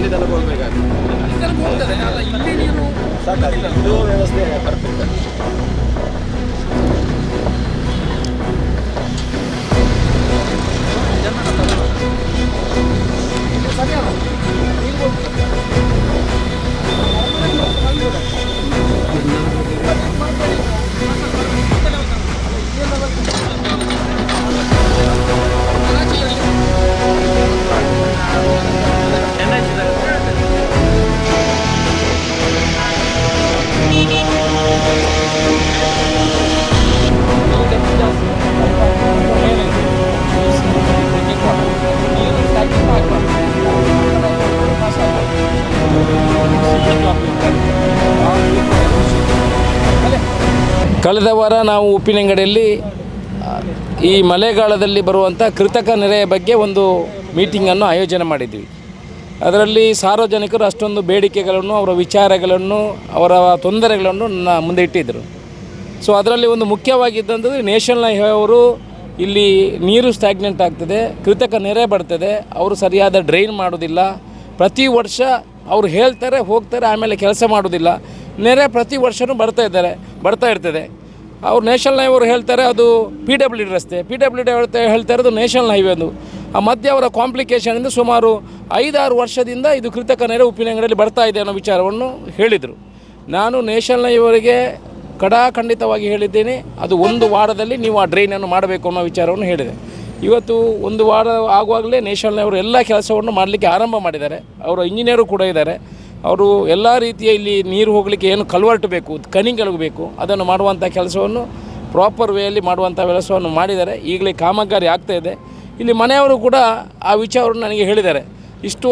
ಅಲ್ಲಿ ತನಕ ಹೋಗ್ಬೇಕಾಗ್ತದೆ. ಇಲ್ಲಿ ನೀರು ಸಾಕಾಗಿಲ್ಲ, ಇದು ವ್ಯವಸ್ಥೆ ಪರ್ಫೆಕ್ಟ್. ಕಳೆದ ವಾರ ನಾವು ಉಪ್ಪಿನಂಗಡಿಯಲ್ಲಿ ಈ ಮಳೆಗಾಲದಲ್ಲಿ ಬರುವಂಥ ಕೃತಕ ನೆರೆಯ ಬಗ್ಗೆ ಒಂದು ಮೀಟಿಂಗನ್ನು ಆಯೋಜನೆ ಮಾಡಿದ್ವಿ. ಅದರಲ್ಲಿ ಸಾರ್ವಜನಿಕರು ಅಷ್ಟೊಂದು ಬೇಡಿಕೆಗಳನ್ನು, ಅವರ ವಿಚಾರಗಳನ್ನು, ಅವರ ತೊಂದರೆಗಳನ್ನು ಮುಂದೆ ಇಟ್ಟಿದ್ದರು. ಸೊ ಅದರಲ್ಲಿ ಒಂದು ಮುಖ್ಯವಾಗಿದ್ದಂಥದ್ದು ನ್ಯಾಷನಲ್ ಹೈವೇ ಅವರು ಇಲ್ಲಿ ನೀರು ಸ್ಟ್ಯಾಗ್ನೆಂಟ್ ಆಗ್ತದೆ, ಕೃತಕ ನೆರೆ ಬರ್ತದೆ, ಅವರು ಸರಿಯಾದ ಡ್ರೈನ್ ಮಾಡೋದಿಲ್ಲ. ಪ್ರತಿ ವರ್ಷ ಅವರು ಹೇಳ್ತಾರೆ ಹೋಗ್ತಾರೆ, ಆಮೇಲೆ ಕೆಲಸ ಮಾಡೋದಿಲ್ಲ. ನೆರೆ ಪ್ರತಿ ವರ್ಷವೂ ಬರ್ತಾ ಇರ್ತದೆ. ಅವ್ರು ನ್ಯಾಷನಲ್ ಹೈವೇ ಅವರು ಹೇಳ್ತಾರೆ ಅದು PWD ರಸ್ತೆ, PWD ಹೇಳ್ತಾ ಇರೋದು ನ್ಯಾಷನಲ್ ಹೈವೇ. ಅದು ಆ ಮಧ್ಯೆ ಅವರ ಕಾಂಪ್ಲಿಕೇಶನಿಂದ ಸುಮಾರು 5-6 ವರ್ಷದಿಂದ ಇದು ಕೃತಕ ನೆರೆ ಉಪ್ಪಿನಂಗಡಿಯಲ್ಲಿ ಬರ್ತಾ ಇದೆ ಅನ್ನೋ ವಿಚಾರವನ್ನು ಹೇಳಿದರು. ನಾನು ನ್ಯಾಷನಲ್ ಹೈವೇವರಿಗೆ ಖಂಡಿತವಾಗಿ ಹೇಳಿದ್ದೇನೆ, ಅದು 1 ವಾರದಲ್ಲಿ ನೀವು ಆ ಡ್ರೈನನ್ನು ಮಾಡಬೇಕು ಅನ್ನೋ ವಿಚಾರವನ್ನು ಹೇಳಿದೆ. ಇವತ್ತು 1 ವಾರ ಆಗುವಾಗಲೇ ನ್ಯಾಷನಲ್ ಅವರು ಎಲ್ಲ ಕೆಲಸವನ್ನು ಮಾಡಲಿಕ್ಕೆ ಆರಂಭ ಮಾಡಿದ್ದಾರೆ. ಅವರು ಇಂಜಿನಿಯರು ಕೂಡ ಇದ್ದಾರೆ. ಅವರು ಎಲ್ಲ ರೀತಿಯ ಇಲ್ಲಿ ನೀರು ಹೋಗಲಿಕ್ಕೆ ಏನು ಕಲ್ವರ್ಟ್ ಬೇಕು, ಕನಿಗಳು ಬೇಕು, ಅದನ್ನು ಮಾಡುವಂಥ ಕೆಲಸವನ್ನು ಪ್ರಾಪರ್ ವೇಯಲ್ಲಿ ಮಾಡುವಂಥ ಕೆಲಸವನ್ನು ಮಾಡಿದ್ದಾರೆ. ಈಗಲೇ ಕಾಮಗಾರಿ ಆಗ್ತಾಯಿದೆ. ಇಲ್ಲಿ ಮನೆಯವರು ಕೂಡ ಆ ವಿಚಾರವನ್ನು ನನಗೆ ಹೇಳಿದ್ದಾರೆ. ಇಷ್ಟು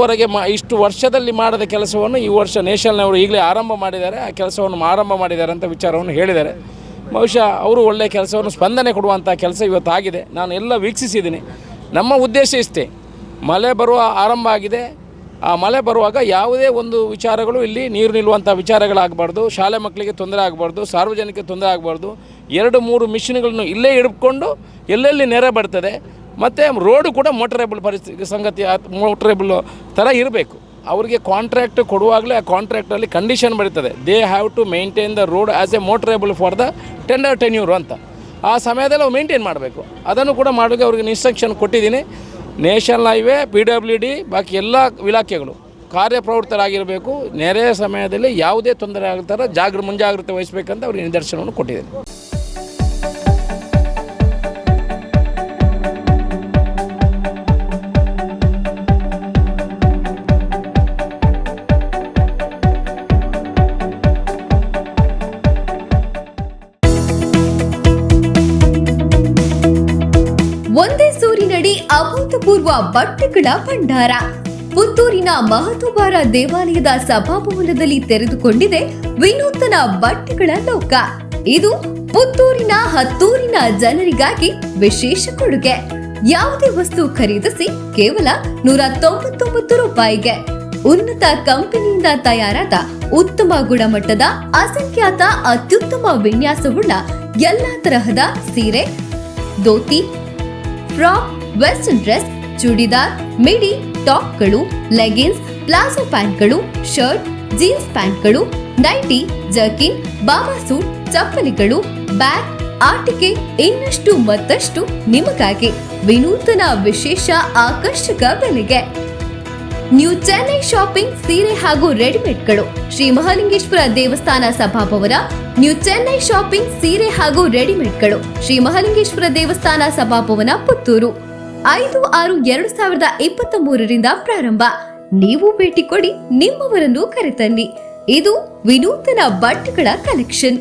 ವರ್ಷದಲ್ಲಿ ಮಾಡದ ಕೆಲಸವನ್ನು ಈ ವರ್ಷ ನ್ಯಾಷನಲ್ನವರು ಈಗಲೇ ಆರಂಭ ಮಾಡಿದ್ದಾರೆ, ಆ ಕೆಲಸವನ್ನು ಆರಂಭ ಮಾಡಿದ್ದಾರೆ ಅಂತ ವಿಚಾರವನ್ನು ಹೇಳಿದ್ದಾರೆ. ಬಹುಶಃ ಅವರು ಒಳ್ಳೆಯ ಕೆಲಸವನ್ನು ಸ್ಪಂದನೆ ಕೊಡುವಂಥ ಕೆಲಸ ಇವತ್ತಾಗಿದೆ. ನಾನು ಎಲ್ಲ ವೀಕ್ಷಿಸಿದ್ದೀನಿ. ನಮ್ಮ ಉದ್ದೇಶ ಇಷ್ಟೇ, ಮಳೆ ಬರುವ ಆರಂಭ ಆಗಿದೆ. ಆ ಮಳೆ ಬರುವಾಗ ಯಾವುದೇ ಒಂದು ವಿಚಾರಗಳು ಇಲ್ಲಿ ನೀರು ನಿಲ್ಲುವಂಥ ವಿಚಾರಗಳಾಗಬಾರ್ದು, ಶಾಲೆ ಮಕ್ಕಳಿಗೆ ತೊಂದರೆ ಆಗಬಾರ್ದು, ಸಾರ್ವಜನಿಕ ತೊಂದರೆ ಆಗಬಾರ್ದು. 2-3 ಮಿಷಿನ್ಗಳನ್ನು ಇಲ್ಲೇ ಹಿಡ್ಕೊಂಡು ಎಲ್ಲೆಲ್ಲಿ ನೆರೆ ಬರ್ತದೆ, ಮತ್ತು ರೋಡು ಕೂಡ ಮೋಟರೇಬಲ್ ಮೋಟರೇಬಲ್ ಥರ ಇರಬೇಕು. ಅವರಿಗೆ ಕಾಂಟ್ರಾಕ್ಟ್ ಕೊಡುವಾಗಲೇ ಆ ಕಾಂಟ್ರಾಕ್ಟಲ್ಲಿ ಕಂಡೀಷನ್ ಬರೀತದೆ, they have to maintain the road as a motorable for the tender tenure ಅಂತ. ಆ ಸಮಯದಲ್ಲಿ ಅವ್ರು ಮೇಂಟೈನ್ ಮಾಡಬೇಕು. ಅದನ್ನು ಕೂಡ ಮಾಡೋಕ್ಕೆ ಅವ್ರಿಗೆ ಇನ್ಸ್ಟ್ರಕ್ಷನ್ ಕೊಟ್ಟಿದ್ದೀನಿ. ನ್ಯಾಷನಲ್ ಹೈವೇ, PWD, ಬಾಕಿ ಎಲ್ಲ ಇಲಾಖೆಗಳು ಕಾರ್ಯಪ್ರವೃತ್ತರಾಗಿರಬೇಕು. ನೆರೆಯ ಸಮಯದಲ್ಲಿ ಯಾವುದೇ ತೊಂದರೆ ಆಗ್ತಾರೆ ಮುಂಜಾಗ್ರತೆ ವಹಿಸಬೇಕಂತ ಅವ್ರಿಗೆ ನಿದರ್ಶನವನ್ನು ಕೊಟ್ಟಿದ್ದೀನಿ. ಒಂದೇ ಸೂರಿನಡಿ ಅಭೂತಪೂರ್ವ ಬಟ್ಟೆಗಳ ಭಂಡಾರ. ಪುತ್ತೂರಿನ ಮಹತುಬಾರ ದೇವಾಲಯದ ಸಭಾಭವನದಲ್ಲಿ ತೆರೆದುಕೊಂಡಿದೆ ವಿನೂತನ ಬಟ್ಟೆಗಳ ಲೋಕ. ಇದು ಪುತ್ತೂರಿನ ಹತ್ತೂರಿನ ಜನರಿಗಾಗಿ ವಿಶೇಷ ಕೊಡುಗೆ. ಯಾವುದೇ ವಸ್ತು ಖರೀದಿಸಿ ಕೇವಲ 199 ರೂಪಾಯಿಗೆ ಉನ್ನತ ಕಂಪನಿಯಿಂದ ತಯಾರಾದ ಉತ್ತಮ ಗುಣಮಟ್ಟದ ಅಸಂಖ್ಯಾತ ಅತ್ಯುತ್ತಮ ವಿನ್ಯಾಸವುಳ್ಳ ಎಲ್ಲಾ ತರಹದ ಸೀರೆ, dhoti, frock, western dress, churidar, midi, ಟಾಪ್ಗಳು, ಲೆಗಿನ್ಸ್, ಪ್ಲಾಜೋ ಪ್ಯಾಂಟ್ಗಳು, ಶರ್ಟ್, ಜೀನ್ಸ್ ಪ್ಯಾಂಟ್ಗಳು, ನೈಟಿ, ಜರ್ಕಿನ್, ಬಾಬಾ ಸೂಟ್, ಚಪ್ಪಲಿಗಳು, ಬ್ಯಾಗ್, ಆಟಿಕೆ, ಇನ್ನಷ್ಟು ಮತ್ತಷ್ಟು ನಿಮಗಾಗಿ ವಿನೂತನ ವಿಶೇಷ ಆಕರ್ಷಕ ಬೆಲೆಗೆ. ನ್ಯೂ ಚೆನ್ನೈ ಶಾಪಿಂಗ್ ಸೀರೆ ಹಾಗೂ ರೆಡಿಮೇಡ್ಗಳು, ಶ್ರೀ ಮಹಾಲಿಂಗೇಶ್ವರ ದೇವಸ್ಥಾನ ಸಭಾಭವನ. ನ್ಯೂ ಚೆನ್ನೈ ಶಾಪಿಂಗ್ ಸೀರೆ ಹಾಗೂ ರೆಡಿಮೇಡ್ಗಳು, ಶ್ರೀ ಮಹಾಲಿಂಗೇಶ್ವರ ದೇವಸ್ಥಾನ ಸಭಾಭವನ, ಪುತ್ತೂರು. 5/6/2023 ಪ್ರಾರಂಭ. ನೀವು ಭೇಟಿ ಕೊಡಿ, ನಿಮ್ಮವರನ್ನು ಕರೆತನ್ನಿ. ಇದು ವಿನೂತನ ಬಟ್ಟೆಗಳ ಕಲೆಕ್ಷನ್.